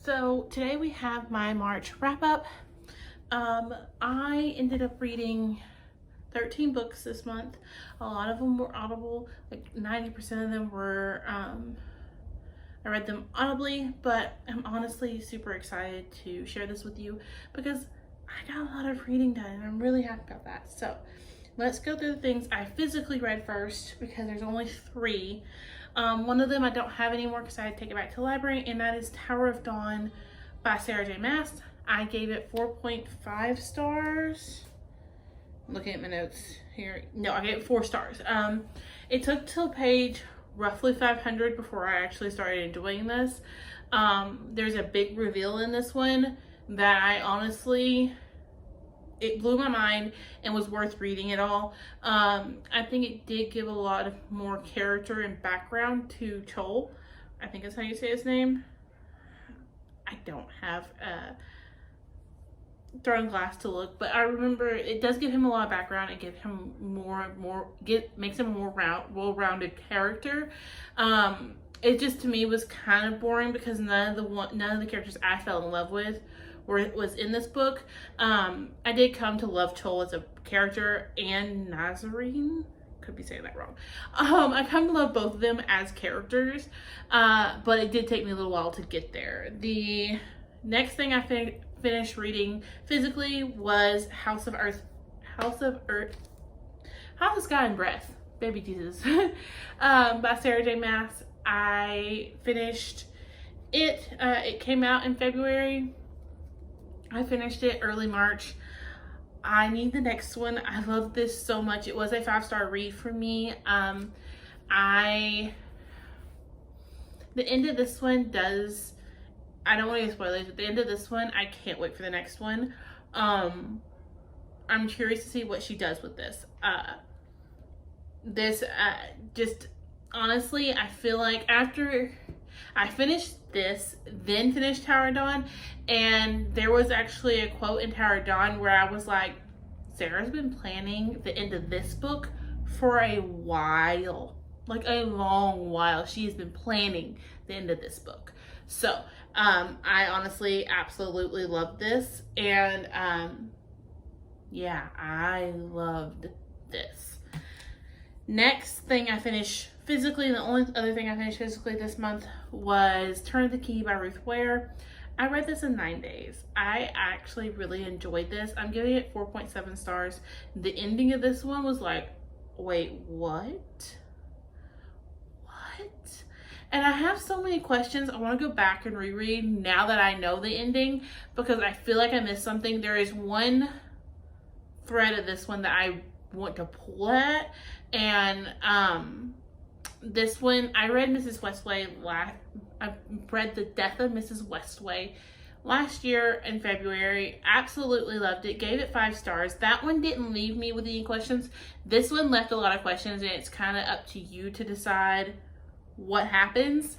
So today we have my March wrap up. I ended up reading 13 books this month. A lot of them were audible, like 90% of them were, I read them audibly, but I'm honestly super excited to share this with you because I got a lot of reading done and I'm really happy about that. So let's go through the things I physically read first because there's only 3. One of them I don't have anymore because I had to take it back to the library, and that is Tower of Dawn by Sarah J. Maas. I gave it 4.5 stars. I'm looking at my notes here. No, I gave it 4 stars. It took till page roughly 500 before I actually started enjoying this. There's a big reveal in this one that I honestly, it blew my mind and was worth reading it all. I think it did give a lot of more character and background to Chol. I think that's how you say his name. I don't have a thrown glass to look, but I remember it does give him a lot of background and give him makes him a more well-rounded character. It just to me was kind of boring because none of the characters I fell in love with was in this book. I did come to love Chol as a character and Nazarene. Could be saying that wrong. I come to love both of them as characters, but it did take me a little while to get there. The next thing I finished reading physically was House of Sky and Breath, baby Jesus, by Sarah J. Maas. I finished it. It came out in February. I finished it early March. I need the next one. I love this so much. It was a 5-star read for me. The end of this one does, I don't want to get spoilers, but the end of this one, I can't wait for the next one. I'm curious to see what she does with this. Just honestly, I feel like after I finished this, then finished Tower of Dawn, and there was actually a quote in Tower of Dawn where I was like, Sarah's been planning the end of this book for a while, like a long while. She has been planning the end of this book. So I honestly absolutely loved this, and yeah, I loved this. Next thing I finished physically, the only other thing I finished physically this month was Turn of the Key by Ruth Ware. I read this in 9 days. I actually really enjoyed this. I'm giving it 4.7 stars. The ending of this one was like, wait, what? What? And I have so many questions. I want to go back and reread now that I know the ending because I feel like I missed something. There is one thread of this one that I want to pull at, and this one, I read Mrs. Westaway I read The Death of Mrs. Westaway last year in February. Absolutely loved it. Gave it 5 stars. That one didn't leave me with any questions. This one left a lot of questions, and it's kind of up to you to decide what happens.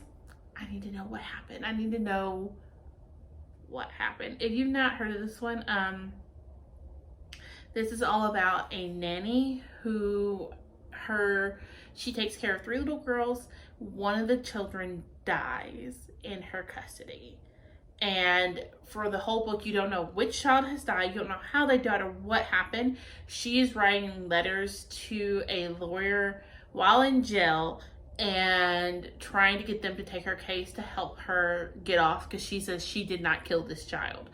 I need to know what happened. I need to know what happened. If you've not heard of this one, this is all about a nanny who she takes care of 3 little girls. One of the children dies in her custody. And for the whole book, you don't know which child has died. You don't know how they died or what happened. She is writing letters to a lawyer while in jail and trying to get them to take her case to help her get off because she says she did not kill this child.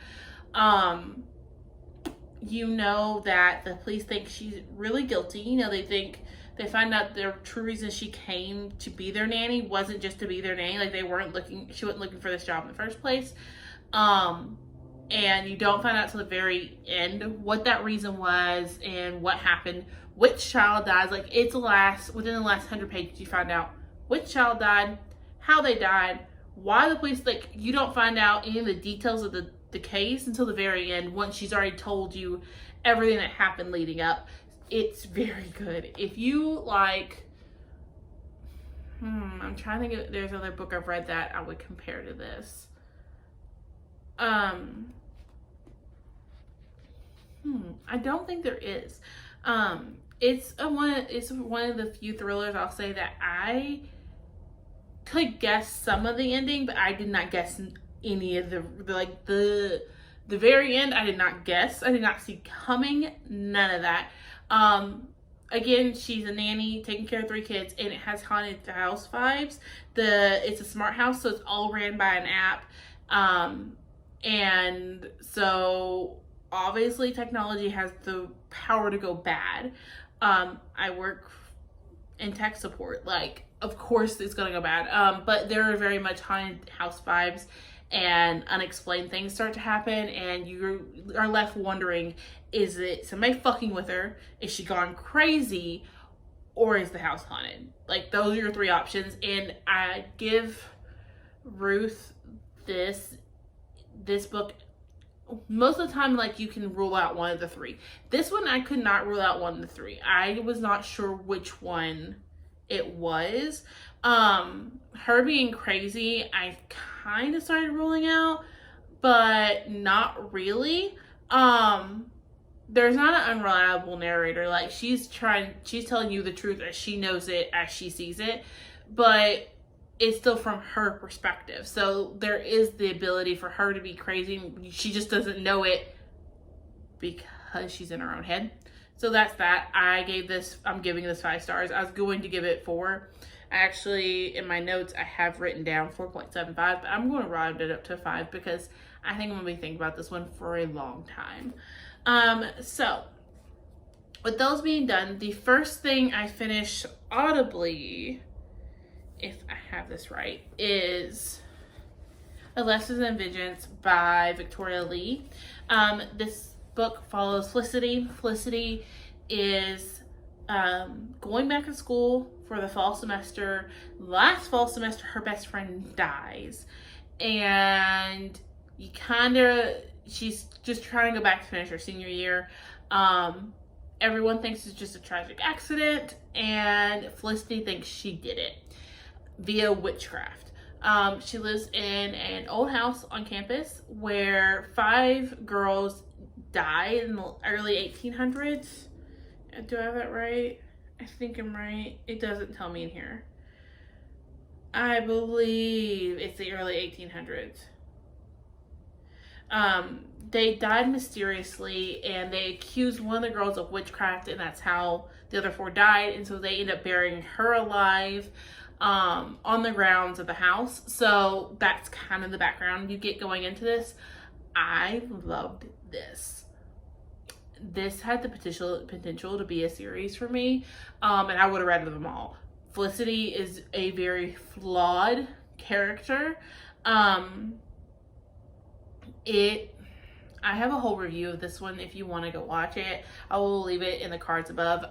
You know that the police think she's really guilty. You know, they find out the true reason she came to be their nanny wasn't just to be their nanny. Like she wasn't looking for this job in the first place. And you don't find out till the very end what that reason was and what happened, which child dies. Like within the last 100 pages, you find out which child died, how they died, why the police, like you don't find out any of the details of the case until the very end once she's already told you everything that happened leading up. It's very good. If you like, I'm trying to think if there's another book I've read that I would compare to this. I don't think there is. It's one of the few thrillers I'll say that I could guess some of the ending, but I did not guess any of the very end. I did not guess. I did not see coming. None of that. Again, she's a nanny taking care of 3 kids, and it has haunted house vibes. It's a smart house, so it's all ran by an app. And so obviously technology has the power to go bad. I work in tech support. Like, of course it's gonna go bad. But there are very much haunted house vibes, and unexplained things start to happen, and you are left wondering, is it somebody fucking with her? Is she gone crazy? Or is the house haunted? Like, those are your 3 options. And I give Ruth this book, most of the time, like, you can rule out one of the 3. This one, I could not rule out one of the 3. I was not sure which one it was. Her being crazy, I kind of started ruling out, but not really. There's not an unreliable narrator. Like, she's telling you the truth as she knows it, as she sees it, but it's still from her perspective. So there is the ability for her to be crazy. She just doesn't know it because she's in her own head. So that's that. I'm giving this 5 stars. I was going to give it 4. Actually, in my notes, I have written down 4.75, but I'm going to round it up to 5 because I think I'm going to be thinking about this one for a long time. So with those being done, the first thing I finished audibly, if I have this right, is A Lesson in Vengeance by Victoria Lee. This book follows Felicity. Felicity is going back to school for the fall semester. Last fall semester, her best friend dies, and she's just trying to go back to finish her senior year. Everyone thinks it's just a tragic accident, and Felicity thinks she did it via witchcraft. She lives in an old house on campus where 5 girls died in the early 1800s. Do I have that right? I think I'm right. It doesn't tell me in here. I believe it's the early 1800s. They died mysteriously, and they accused one of the girls of witchcraft, and that's how the other 4 died. And so they end up burying her alive on the grounds of the house. So that's kind of the background you get going into this. I loved this. This had the potential to be a series for me, and I would have read them all. Felicity is a very flawed character. I have a whole review of this one if you want to go watch it. I will leave it in the cards above.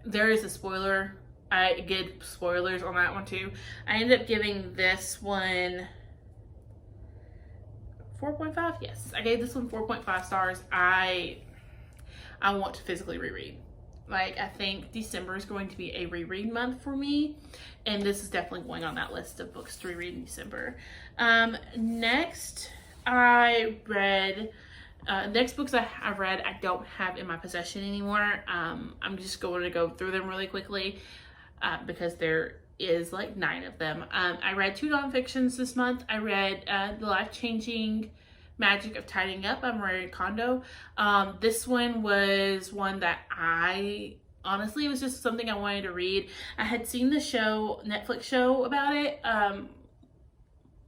There is a spoiler. I get spoilers on that one too. I ended up giving this one 4.5. Yes, I gave this one 4.5 stars. I want to physically reread. Like, I think December is going to be a reread month for me, and this is definitely going on that list of books to reread in December. Next, I read, next books I've read I don't have in my possession anymore. I'm just going to go through them really quickly because there is like 9 of them. I read 2 nonfictions this month. I read The Life-Changing Magic of Tidying Up by Marie Kondo. This one was one that honestly, it was just something I wanted to read. I had seen the Netflix show about it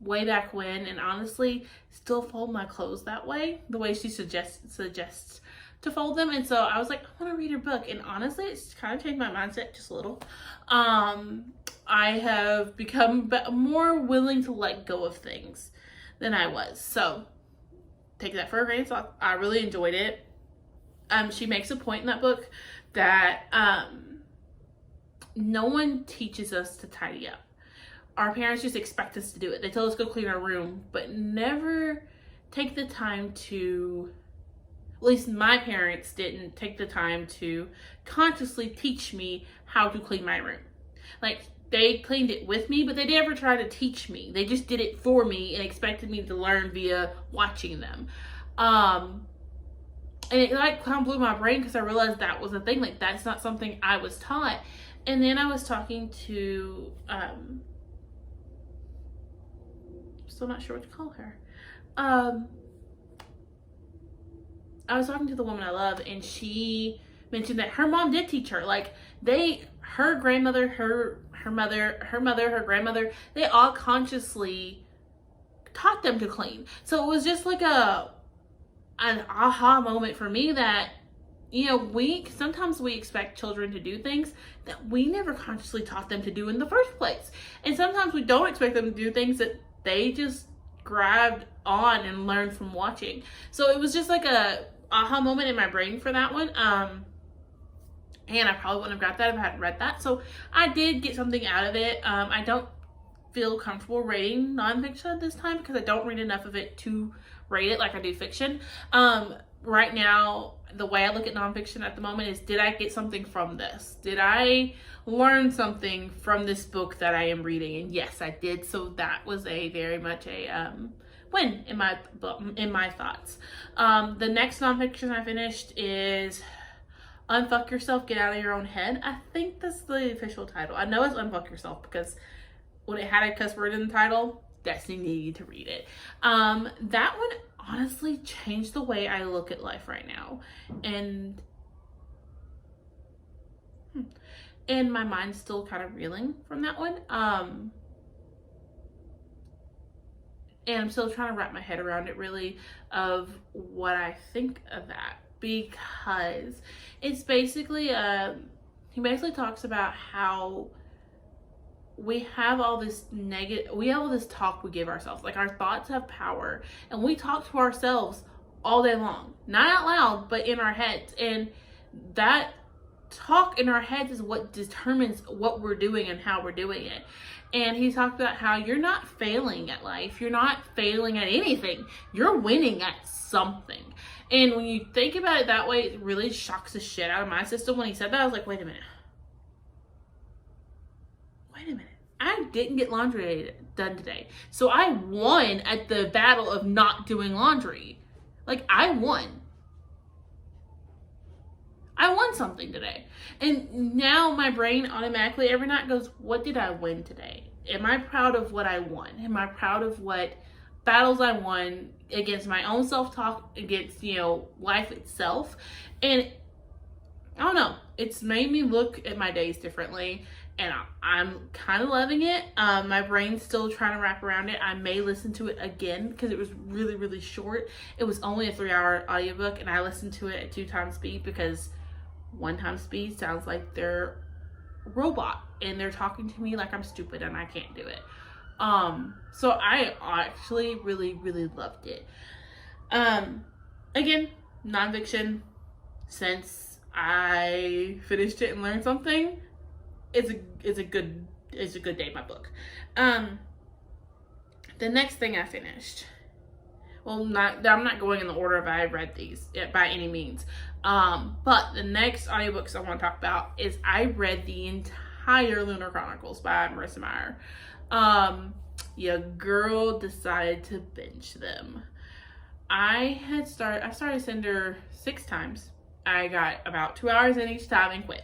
way back when, and honestly still fold my clothes that way, the way she suggests to fold them. And so I was like, I want to read her book, and honestly it's kind of changed my mindset just a little. I have become more willing to let go of things than I was, so take that for a grain of salt. I really enjoyed it. She makes a point in that book that no one teaches us to tidy up. Our parents just expect us to do it. They tell us to go clean our room, but never take the time to, at least my parents didn't take the time to consciously teach me how to clean my room. Like, they cleaned it with me, but they never tried to teach me. They just did it for me and expected me to learn via watching them. And it like kind of blew my brain because I realized that was a thing. Like, that's not something I was taught. And then I was talking to still not sure what to call her. I was talking to the woman I love, and she mentioned that her mom did teach her. Like, her grandmother, her mother, her grandmother, they all consciously taught them to clean. So it was just like an aha moment for me that, you know, sometimes we expect children to do things that we never consciously taught them to do in the first place. And sometimes we don't expect them to do things that they just grabbed on and learned from watching. So it was just like a aha moment in my brain for that one. And I probably wouldn't have got that if I hadn't read that. So I did get something out of it. I don't feel comfortable rating nonfiction at this time because I don't read enough of it to rate it like I do fiction. Right now, the way I look at nonfiction at the moment is, did I get something from this? Did I learn something from this book that I am reading? And yes, I did. So that was very much a win in my thoughts. The next nonfiction I finished is Unfuck Yourself, Get Out of Your Own Head. I think that's the official title. I know it's Unfuck Yourself because when it had a cuss word in the title, Destiny needed to read it. That one honestly changed the way I look at life right now. And my mind's still kind of reeling from that one. And I'm still trying to wrap my head around it, really, of what I think of that. Because it's basically, he basically talks about how we have all this talk we give ourselves. Like, our thoughts have power, and we talk to ourselves all day long. Not out loud, but in our heads. And that talk in our heads is what determines what we're doing and how we're doing it. And he talked about how you're not failing at life. You're not failing at anything. You're winning at something. And when you think about it that way, it really shocks the shit out of my system. When he said that, I was like, wait a minute. I didn't get laundry done today. So I won at the battle of not doing laundry. Like, I won. I won something today. And now my brain automatically every night goes, what did I win today? Am I proud of what I won? Am I proud of what battles I won against my own self-talk, against, you know, life itself? And I don't know. It's made me look at my days differently. And I'm kind of loving it. My brain's still trying to wrap around it. I may listen to it again because it was really, really short. It was only a 3-hour audiobook, and I listened to it at 2 times speed because 1 time speed sounds like they're a robot and they're talking to me like I'm stupid and I can't do it. So I actually really, really loved it. Again, nonfiction. Since I finished it and learned something, it's a good day in my book. The next thing I finished, well, I'm not going in the order of I read these by any means. But the next audiobooks I want to talk about is I read the entire Lunar Chronicles by Marissa Meyer. Your girl decided to binge them. I started Cinder 6 times. I got about 2 hours in each time and quit.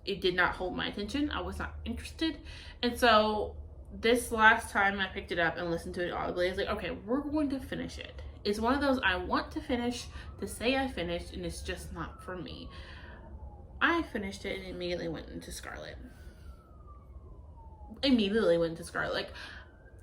It did not hold my attention. I was not interested. And so this last time I picked it up and listened to it audibly, I was like, okay, we're going to finish it. It's one of those I want to finish to say I finished, and it's just not for me. I finished it and immediately went into Scarlet. Like,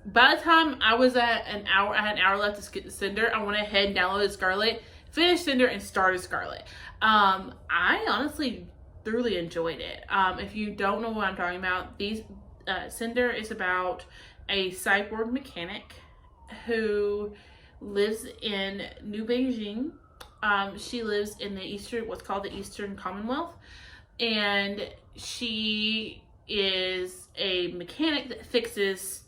by the time I was at I had an hour left to skip the Cinder, I went ahead and downloaded Scarlet, finished Cinder, and started Scarlet. I honestly thoroughly enjoyed it. If you don't know what I'm talking about, Cinder is about a cyborg mechanic who lives in New Beijing. She lives in what's called the Eastern Commonwealth, and she is a mechanic that fixes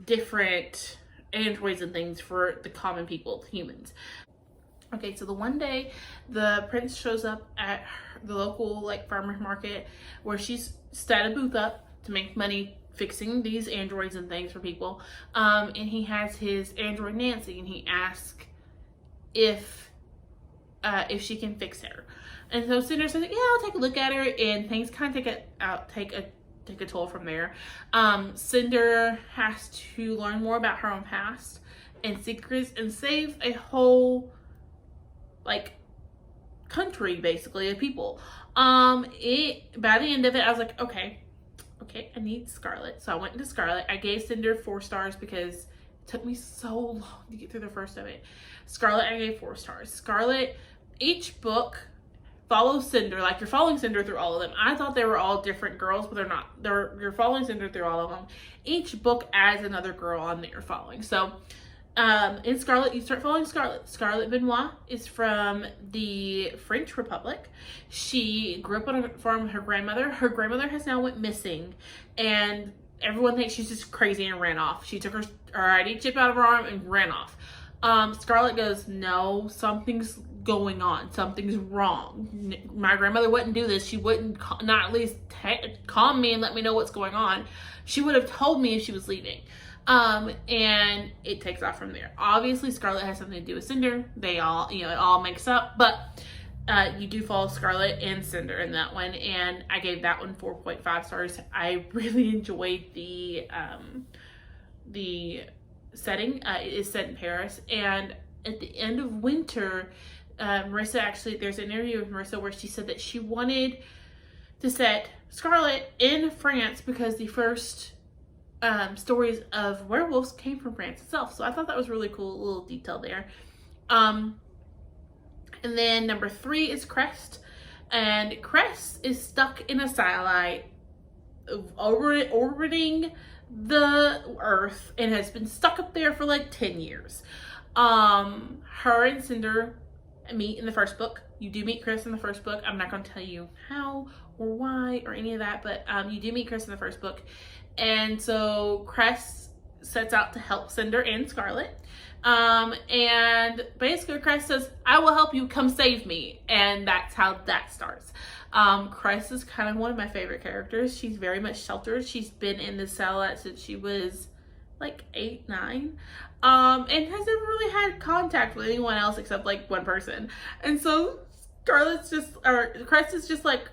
different androids and things for the common people, humans. Okay, so the one day the prince shows up at the local farmer's market where she's set a booth up to make money fixing these androids and things for people. And he has his android Nancy, and he asks if she can fix her. And so Cinder says, yeah, I'll take a look at her, and things kind of take a take a toll from there. Cinder has to learn more about her own past and secrets and save a whole, like, country, basically, of people. By the end of it, I was like, okay, I need Scarlet. So I went into Scarlet. I gave Cinder 4 stars because it took me so long to get through the first of it. Scarlet, I gave 4 stars. Scarlet, each book follows Cinder, like you're following Cinder through all of them. I thought they were all different girls, but they're not. You're following Cinder through all of them. Each book adds another girl on that you're following. So in Scarlet, you start following Scarlet. Scarlet Benoit is from the French Republic. She grew up on a farm with her grandmother. Her grandmother has now went missing, and everyone thinks she's just crazy and ran off. She took her ID chip out of her arm and ran off. Scarlet goes, no, something's going on. Something's wrong. My grandmother wouldn't do this. She wouldn't not at least call me and let me know what's going on. She would have told me if she was leaving. And it takes off from there. Obviously, Scarlet has something to do with Cinder. They all, it all makes up, but you do follow Scarlet and Cinder in that one, and I gave that one 4.5 stars. I really enjoyed the setting. It is set in Paris, and at the end of winter, Marissa actually, there's an interview with Marissa where she said that she wanted to set Scarlet in France because the first stories of werewolves came from France itself. So I thought that was really cool, little detail there. And then number 3 is Crest. And Crest is stuck in a satellite orbiting the Earth and has been stuck up there for like 10 years. Her and Cinder meet in the first book. You do meet Chris in the first book. I'm not going to tell you how or why or any of that, but you do meet Chris in the first book. And so Crest sets out to help Cinder and Scarlet. And basically Crest says, I will help you, come save me. And that's how that starts. Crest is kind of one of my favorite characters. She's very much sheltered. She's been in the satellite since she was like 8, 9. And has never really had contact with anyone else except like one person. And so Crest is just like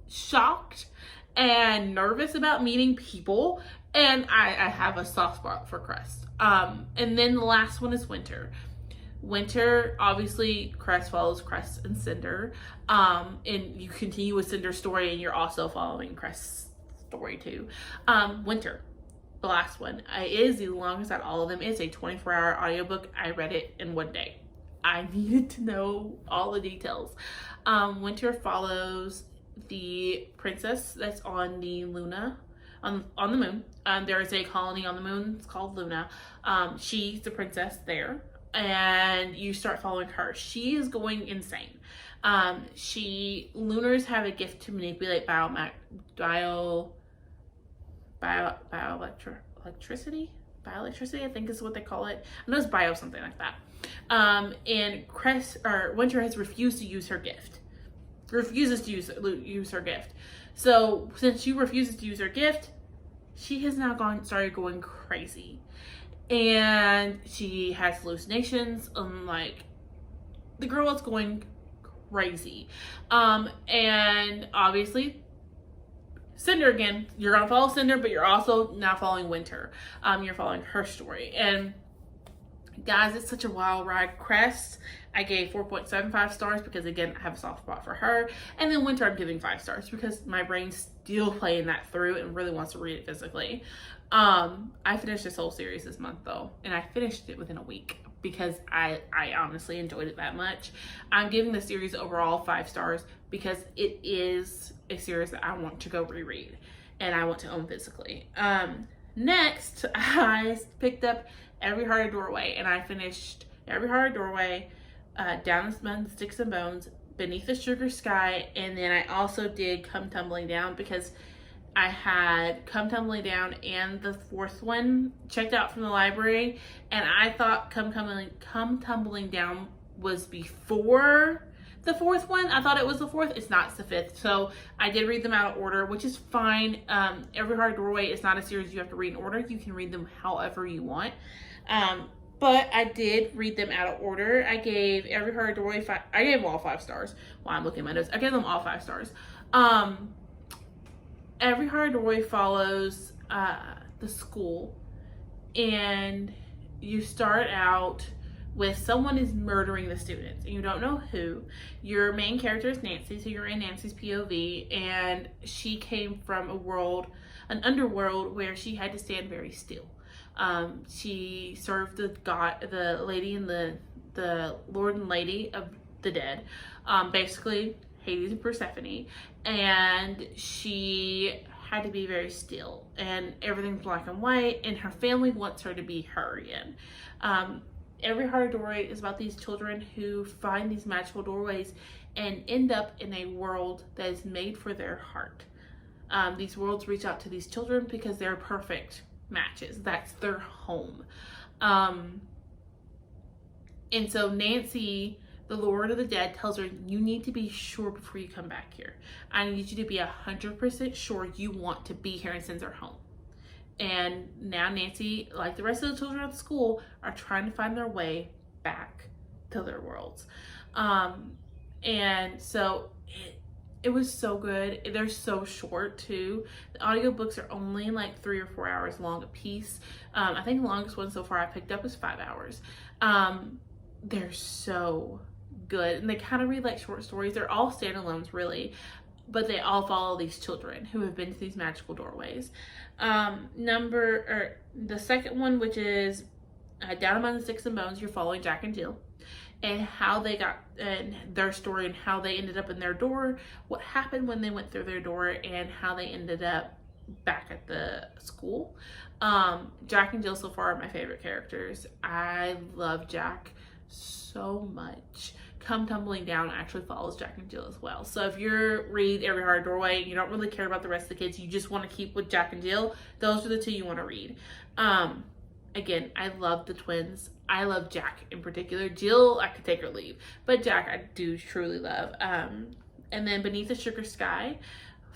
shocked and nervous about meeting people, and I have a soft spot for Crest. And then the last one is Winter. Winter, obviously, Crest follows Crest and Cinder, and you continue with Cinder's story, and you're also following Crest's story too. Winter, the last one, is the longest out of all of them. It's a 24-hour audiobook. I read it in one day. I needed to know all the details. Winter follows the princess that's on the Luna, on the moon. There is a colony on the moon. It's called Luna. She's the princess there, and you start following her. She is going insane. Lunars have a gift to manipulate bioelectricity, I think is what they call it. I know it's bio something like that. And Winter has refused to use her gift. Refuses to use her gift. So since she refuses to use her gift, she has now started going crazy, and she has hallucinations. Like, the girl is going crazy. And obviously Cinder again. You're gonna follow Cinder, but you're also now following Winter. You're following her story, and guys, it's such a wild ride. Crest, I gave 4.75 stars because, again, I have a soft spot for her. And then Winter, I'm giving 5 stars because my brain's still playing that through and really wants to read it physically. I finished this whole series this month, though, and I finished it within a week because I honestly enjoyed it that much. I'm giving the series overall 5 stars because it is a series that I want to go reread and I want to own physically. Next, I picked up Every Heart a Doorway, and I finished Every Heart a Doorway, Down Among Sticks and Bones, Beneath the Sugar Sky, and then I also did Come Tumbling Down because I had Come Tumbling Down and the 4th one checked out from the library, and I thought Come Tumbling Down was before the 4th one. I thought it was the 4th. It's not, it's the 5th. So I did read them out of order, which is fine. Every Heart a Doorway is not a series you have to read in order. You can read them however you want. But I did read them out of order. I gave Every Heart a Doorway I gave them all 5 stars. While I'm looking at my notes, I gave them all 5 stars. Every Horror Doorway follows the school, and you start out with someone is murdering the students and you don't know who. Your main character is Nancy, so you're in Nancy's POV, and she came from an underworld where she had to stand very still. She served the lady and the Lord and Lady of the Dead, basically Hades and Persephone, and she had to be very still, and everything's black and white, and her family wants her to be her again. Every Horror Doorway is about these children who find these magical doorways and end up in a world that is made for their heart. These worlds reach out to these children because they're perfect matches. That's their home. And so Nancy, the Lord of the Dead, tells her, you need to be sure before you come back here. I need you to be 100% sure you want to be here, and sends her home. And now Nancy, like the rest of the children at the school, are trying to find their way back to their worlds. And so it was so good. They're so short too. The audiobooks are only like 3 or 4 hours long a piece. I think the longest one so far I picked up was 5 hours. They're so good, and they kind of read like short stories. They're all standalones really, but they all follow these children who have been to these magical doorways. The second one, which is Down Among the Sticks and Bones, you're following Jack and Jill and how they got, and their story, and how they ended up in their door, what happened when they went through their door, and how they ended up back at the school. Jack and Jill so far are my favorite characters. I love Jack so much. Come Tumbling Down actually follows Jack and Jill as well. So if you read Every Horror Doorway and you don't really care about the rest of the kids, you just want to keep with Jack and Jill, those are the two you want to read. Again, I love the twins. I love Jack in particular. Jill, I could take or leave, but Jack I do truly love. And then Beneath the Sugar Sky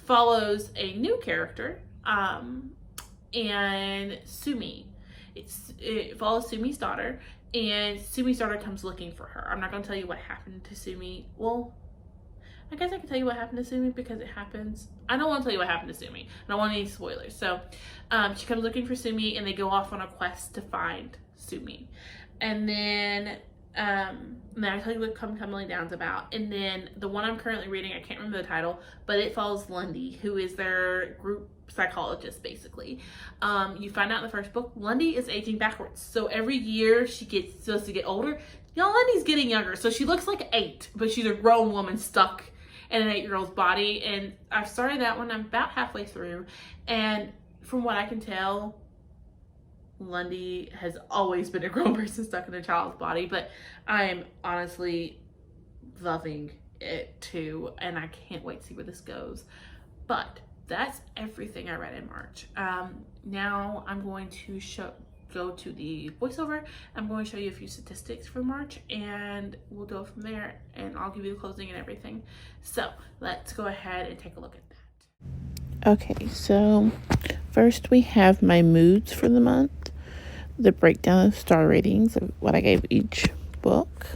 follows a new character, and Sumi. It follows Sumi's daughter, and Sumi's daughter comes looking for her. I'm not going to tell you what happened to Sumi. Well, I guess I can tell you what happened to Sumi because it happens. I don't want to tell you what happened to Sumi. I don't want any spoilers. So she comes looking for Sumi, and they go off on a quest to find Sumi. And then I'll tell you what Come Tumbling Down's about. And then the one I'm currently reading, I can't remember the title, but it follows Lundy, who is their group psychologist, basically. You find out in the first book, Lundy is aging backwards. So every year she gets supposed to get older. Y'all, Lundy's getting younger. So she looks like 8, but she's a grown woman stuck in an 8-year-old's body. And I've started that one. I'm about halfway through. And from what I can tell, Lundy has always been a grown person stuck in a child's body, but I am honestly loving it too, and I can't wait to see where this goes. But that's everything I read in March. Now I'm going to go to the voiceover. I'm going to show you a few statistics for March, and we'll go from there, and I'll give you the closing and everything. So let's go ahead and take a look at that. Okay, so first we have my moods for the month, the breakdown of star ratings of what I gave each book.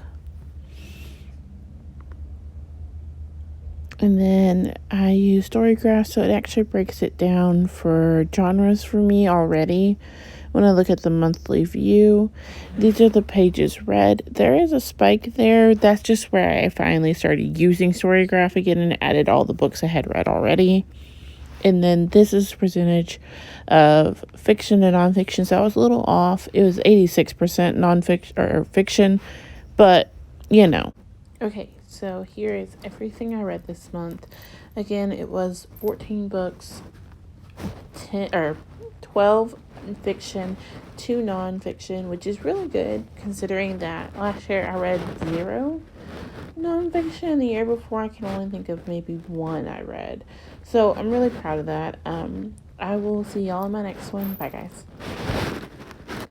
And then I use Storygraph, so it actually breaks it down for genres for me already. When I look at the monthly view, these are the pages read. There is a spike there. That's just where I finally started using Storygraph again and added all the books I had read already. And then this is percentage of fiction and nonfiction. So I was a little off. It was 86% nonfiction or fiction, but you know. Okay, so here is everything I read this month. Again, it was 14 books, 12 fiction, 2 nonfiction, which is really good considering that last year I read 0 nonfiction. The year before I can only think of maybe 1 I read. So I'm really proud of that. I will see y'all in my next one. Bye, guys.